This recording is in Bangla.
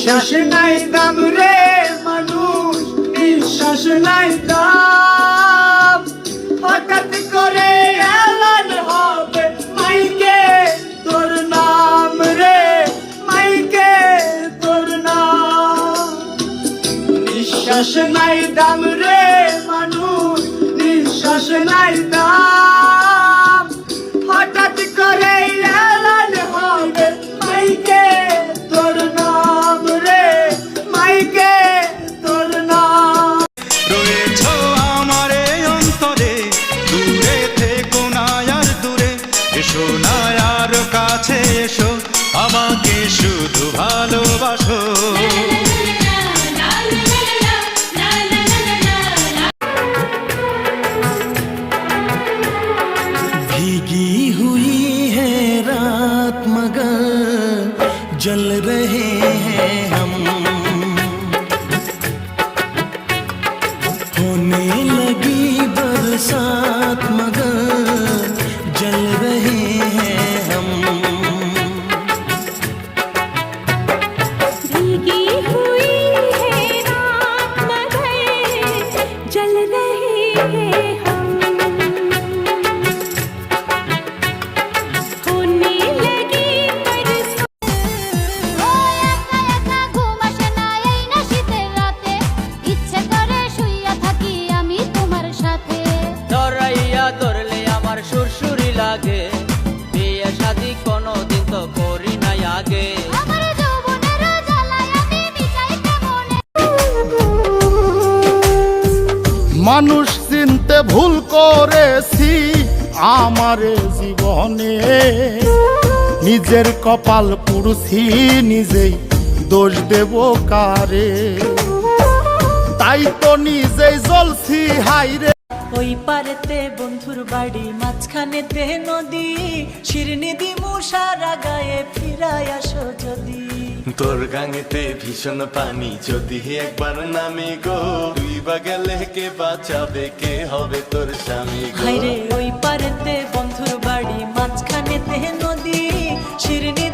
নিঃশ্বাস নাই দাম রে মানুষ, নিঃশ্বাস নাই দাম। হঠাৎ করে এলান হবে মাইকে তোর নাম রে, মাইকে তোর নাম। নিঃশ্বাস নাই দাম রে মানুষ, নিঃশ্বাস নাই দাম। হঠাৎ করে এলান হবে মাইকে তোর নাম রে, মাইকে তোর নাম। রয়েছো আমার এই অন্তরে, দূরে থেকো না আর দূরে, এসো না আর কাছে এসো, আমাকে শুধু ভালোবাসো। भीगी हुई है रात मगर जल रहे हैं हम, होने लगी बरसात मगर जल रहे हैं हम। भीगी हुई है रात मगर जल रहे हैं हम, होने लगी बरसात। ও একা একা ঘুম আসে না এই না শীতের রাতে, ইচ্ছে করে শুইয়া থাকি আমি তোমার সাথে। ধরাইয়া ধরলে আমার সুরসুরি লাগে, বিয়ে শাদি কোনোদিন তো করি নাই আগে। আমার যৌবনের জ্বালায় আমি মিটাইতে মনে। মানুষ চিনতে ভুল করেছি আমারে জীবনে, নিজের কপাল পুড়ছি নিজেই, দোষ দেব কারে? তাই তো নিজেই জ্বলছি হাইরে। ওই পারেতে বন্ধুর বাড়ি, মাঝখানেতে নদী, শিরনি দিমু সারা গায়ে, ফিরায় আসো যদি। তোর গাঙেতে ভীষণ পানি, যদি একবার নামি গো, তুই বা গেলে কে বাঁচাবে, কে হবে তোর স্বামী গো? হাইরে ওই পারেতে বন্ধুর বাড়ি, মাঝখানেতে নদী, শিরনি